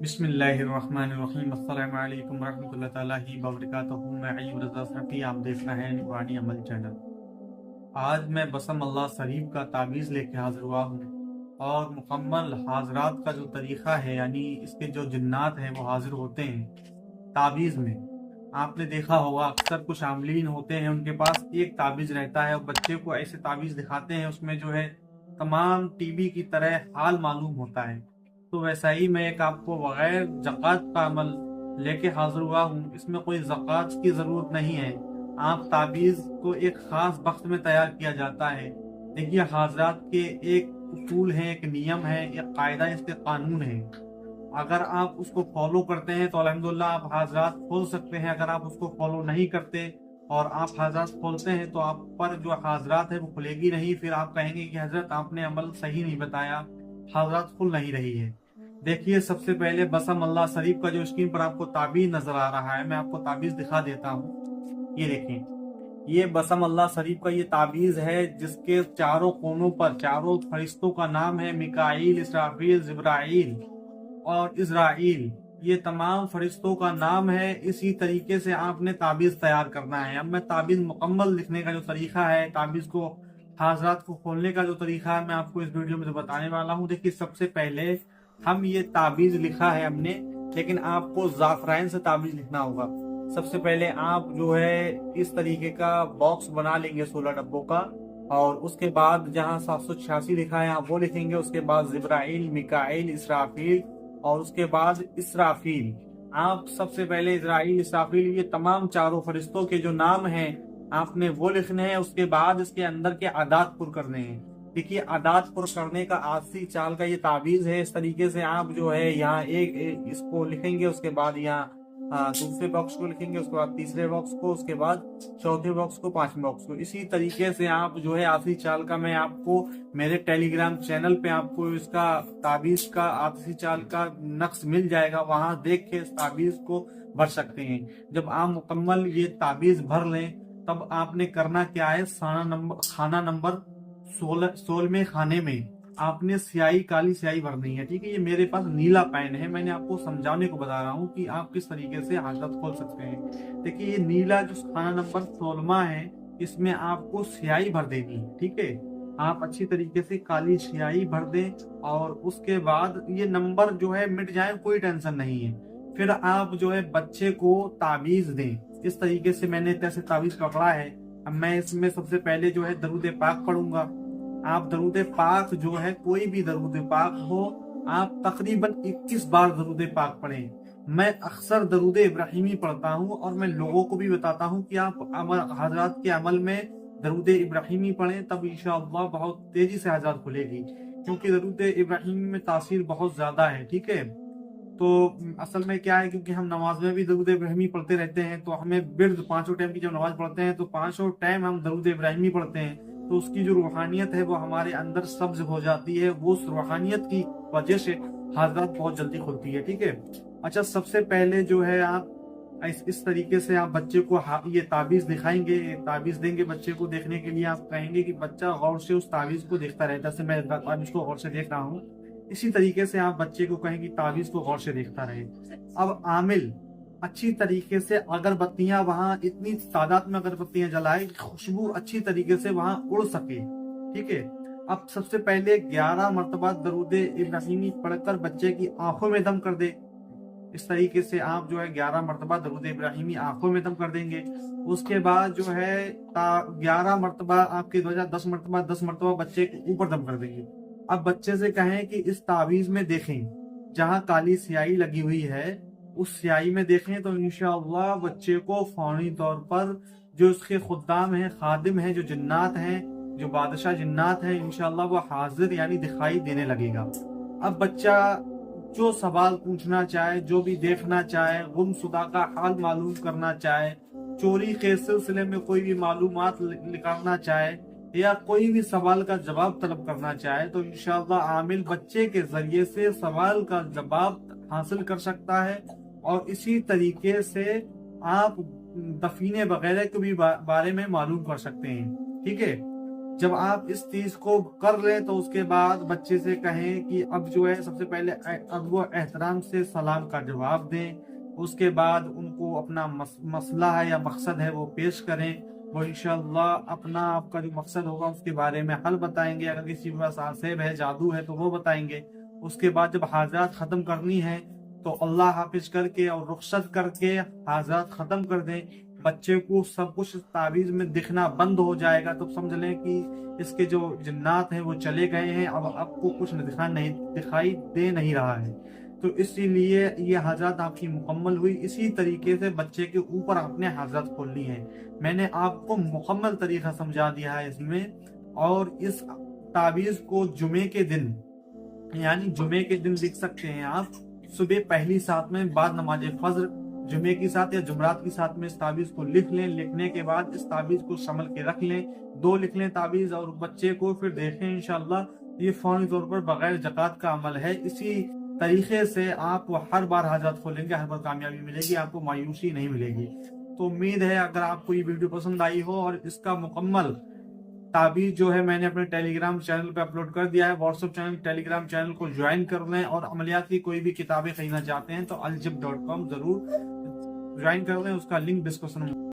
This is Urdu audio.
بسم اللہ الرحمن الرحیم۔ السلام علیکم ورحمۃ اللہ تعالیٰ وبرکاتہ۔ میں ایوب رضا صفی، آپ دیکھ رہے ہیں نورانی عمل چینل۔ آج میں بسم اللہ شریف کا تعویذ لے کے حاضر ہوا ہوں، اور مکمل حاضرات کا جو طریقہ ہے، یعنی اس کے جو جنات ہیں وہ حاضر ہوتے ہیں تعویذ میں۔ آپ نے دیکھا ہوگا اکثر کچھ عاملین ہوتے ہیں، ان کے پاس ایک تعویذ رہتا ہے اور بچے کو ایسے تعویذ دکھاتے ہیں، اس میں جو ہے تمام ٹی وی کی طرح حال معلوم ہوتا ہے۔ تو ویسا ہی میں ایک آپ کو بغیر زکوٰۃ کا عمل لے کے حاضر ہوا ہوں۔ اس میں کوئی زکوٰۃ کی ضرورت نہیں ہے۔ آپ تعویذ کو ایک خاص وقت میں تیار کیا جاتا ہے۔ دیکھیے، حاضرات کے ایک اصول ہیں، ایک نیم ہے، ایک قاعدہ، اس کے قانون ہیں۔ اگر آپ اس کو فالو کرتے ہیں تو الحمدللہ آپ حاضرات کھول سکتے ہیں۔ اگر آپ اس کو فالو نہیں کرتے اور آپ حاضرات کھولتے ہیں تو آپ پر جو حاضرات ہے وہ کھلے گی نہیں۔ پھر آپ کہیں گے کہ حضرت آپ نے عمل صحیح نہیں بتایا، حاضرات کھل نہیں رہی ہے۔ دیکھیے، سب سے پہلے بسم اللہ شریف کا جو اسکرین پر آپ کو تعویذ نظر آ رہا ہے، میں آپ کو تعویذ دکھا دیتا ہوں۔ یہ دیکھیں، یہ بسم اللہ شریف کا یہ تعویذ ہے، جس کے چاروں کونوں پر چاروں فرشتوں کا نام ہے: میکائیل، اسرافیل، جبرائیل اور اسرائیل۔ یہ تمام فرشتوں کا نام ہے۔ اسی طریقے سے آپ نے تعویذ تیار کرنا ہے۔ اب میں تعویذ مکمل لکھنے کا جو طریقہ ہے، تعویذ کو حاضرات کو کھولنے کا جو طریقہ ہے، میں آپ کو اس ویڈیو میں بتانے والا ہوں۔ دیکھیے، سب سے پہلے ہم یہ تعویذ لکھا ہے ہم نے، لیکن آپ کو زعفران سے تعویذ لکھنا ہوگا۔ سب سے پہلے آپ جو ہے اس طریقے کا باکس بنا لیں گے 16 ڈبوں کا، اور اس کے بعد جہاں 786 لکھا ہے آپ وہ لکھیں گے۔ اس کے بعد جبرائیل، میکائیل، اسرافیل، اور اس کے بعد اسرافیل۔ آپ سب سے پہلے اسرائیل، اسرافیل، یہ تمام چاروں فرشتوں کے جو نام ہیں آپ نے وہ لکھنے ہیں۔ اس کے بعد اس کے اندر کے اعداد پر کرنے ہیں۔ دیکھیے، اعداد پر کرنے کا آسی چال کا یہ تعویذ ہے۔ اس طریقے سے آپ جو ہے یہاں ایک اس کو لکھیں گے، اس کے بعد یہاں دوسرے باکس کو لکھیں گے، اس کے بعد تیسرے باکس کو، اس کے بعد چوتھے باکس کو، پانچویں باکس کو۔ اسی طریقے سے آپ جو ہے آسی چال کا میں آپ کو میرے ٹیلی گرام چینل پہ آپ کو اس کا تعویذ کا آسی چال کا نقش مل جائے گا، وہاں دیکھ کے اس تعویذ کو بھر سکتے ہیں۔ جب آپ مکمل یہ تعویذ بھر لیں، تب آپ نے کرنا کیا ہے، خانہ نمبر 16 خانے میں آپ نے سیاہی، کالی سیاہی بھرنی ہے۔ ٹھیک ہے، یہ میرے پاس نیلا پین ہے، میں نے آپ کو سمجھانے کو بتا رہا ہوں کہ آپ کس طریقے سے حاضرات کھول سکتے ہیں۔ دیکھیے، یہ نیلا جو خانہ نمبر 16 ہے، اس میں آپ کو سیاہی بھر دینی ہے۔ ٹھیک ہے، آپ اچھی طریقے سے کالی سیاہی بھر دیں، اور اس کے بعد یہ نمبر جو ہے مٹ جائیں، کوئی ٹینشن نہیں ہے۔ پھر آپ جو ہے بچے کو تعویذ دیں۔ اس طریقے سے میں نے جیسے تعویذ پکڑا ہے، اب میں اس میں سب سے پہلے جو ہے درود پاک پڑھوں گا۔ آپ درود پاک جو ہے، کوئی بھی درود پاک ہو، آپ تقریباً 21 بار درود پاک پڑھیں۔ میں اکثر درود ابراہیمی پڑھتا ہوں، اور میں لوگوں کو بھی بتاتا ہوں کہ آپ حضرات کے عمل میں درود ابراہیمی پڑھیں، تب انشاءاللہ بہت تیزی سے حضرات کھلے گی، کیونکہ درود ابراہیمی میں تاثیر بہت زیادہ ہے۔ ٹھیک ہے، تو اصل میں کیا ہے، کیونکہ ہم نماز میں بھی درود ابراہیمی پڑھتے رہتے ہیں، تو ہمیں ورد پانچوں ٹائم کی جب نماز پڑھتے ہیں تو پانچوں ٹائم ہم درود ابراہیمی پڑھتے ہیں، تو اس کی جو روحانیت ہے وہ ہمارے اندر سبز ہو جاتی ہے۔ وہ اس روحانیت کی وجہ سے حاضرات بہت جلدی کھلتی ہے۔ ٹھیک ہے، اچھا، سب سے پہلے جو ہے آپ اس طریقے سے آپ بچے کو یہ تعویذ دکھائیں گے، تعویذ دیں گے بچے کو۔ دیکھنے کے لیے آپ کہیں گے کہ بچہ غور سے اس تعویذ کو دیکھتا رہتا ہے، جیسے میں تعویذ کو غور سے دیکھ رہا ہوں، اسی طریقے سے آپ بچے کو کہیں کہ تعویذ کو غور سے دیکھتا رہے۔ اب عامل اچھی طریقے سے اگربتیاں، وہاں اتنی تعداد میں اگربتیاں جلائے، خوشبو اچھی طریقے سے وہاں اڑ سکے۔ ٹھیک ہے، اب سب سے پہلے 11 مرتبہ درود ابراہیمی پڑھ کر بچے کی آنکھوں میں دم کر دے۔ اس طریقے سے آپ جو ہے 11 مرتبہ درود ابراہیمی آنکھوں میں دم کر دیں گے۔ اس کے بعد جو ہے 11 مرتبہ آپ کی 10 مرتبہ 10 مرتبہ بچے کے اوپر دم کر دیں گے۔ اب بچے سے کہیں کہ اس تعویذ میں دیکھیں، جہاں کالی سیاہی لگی ہوئی ہے اس سیاہی میں دیکھیں، تو انشاءاللہ بچے کو فوری طور پر جو اس کے خدام ہیں، خادم ہیں، جو جنات ہیں، جو بادشاہ جنات ہیں، انشاءاللہ وہ حاضر یعنی دکھائی دینے لگے گا۔ اب بچہ جو سوال پوچھنا چاہے، جو بھی دیکھنا چاہے، گم شدہ کا حال معلوم کرنا چاہے، چوری کے سلسلے میں کوئی بھی معلومات نکالنا چاہے، یا کوئی بھی سوال کا جواب طلب کرنا چاہے، تو انشاءاللہ عامل بچے کے ذریعے سے سوال کا جواب حاصل کر سکتا ہے۔ اور اسی طریقے سے آپ دفینے وغیرہ کے بھی بارے میں معلوم کر سکتے ہیں۔ ٹھیک ہے، جب آپ اس چیز کو کر لیں تو اس کے بعد بچے سے کہیں کہ اب جو ہے سب سے پہلے ادب و احترام سے سلام کا جواب دیں، اس کے بعد ان کو اپنا مسئلہ ہے یا مقصد ہے وہ پیش کریں، وہ انشاءاللہ اپنا آپ کا جو مقصد ہوگا اس کے بارے میں حل بتائیں گے، اگر کسی کے پاس آسیب ہے جادو ہے تو وہ بتائیں گے۔ اس کے بعد جب حاجات ختم کرنی ہے تو اللہ حافظ کر کے اور رخصت کر کے حاجات ختم کر دیں۔ بچے کو سب کچھ تعویذ میں دکھنا بند ہو جائے گا تو سمجھ لیں کہ اس کے جو جنات ہیں وہ چلے گئے ہیں، اب آپ کو کچھ دکھائی دے نہیں رہا ہے، تو اسی لیے یہ حاجات آپ کی مکمل ہوئی۔ اسی طریقے سے بچے کے اوپر اپنے حاجات کھولنی ہے۔ میں نے آپ کو مکمل طریقہ سمجھا دیا ہے اس میں، اور اس تعویذ کو جمعے کے دن یعنی جمعے کے دن لکھ سکتے ہیں آپ، صبح پہلی سات میں بعد نماز فجر جمعے کی ساتھ یا جمعرات کی ساتھ میں اس تعویذ کو لکھ لیں۔ لکھنے کے بعد اس تعویذ کو سنبھل کے رکھ لیں، 2 لکھ لیں تعویذ، اور بچے کو پھر دیکھیں انشاءاللہ یہ فوری طور پر بغیر زکوٰۃ کا عمل ہے۔ اسی طریقے سے آپ ہر بار حاجات کھولیں گے، ہر بار کامیابی ملے گی، آپ کو مایوسی نہیں ملے گی۔ تو امید ہے اگر آپ کو یہ ویڈیو پسند آئی ہو، اور اس کا مکمل تعبیر جو ہے میں نے اپنے ٹیلی گرام چینل پہ اپلوڈ کر دیا ہے، واٹس ایپ چینل ٹیلی گرام چینل کو جوائن کر لیں، اور عملیات کی کوئی بھی کتابیں خریدنا چاہتے ہیں تو aljib.com ضرور جوائن کر لیں، اس کا لنک ڈسکرپشن میں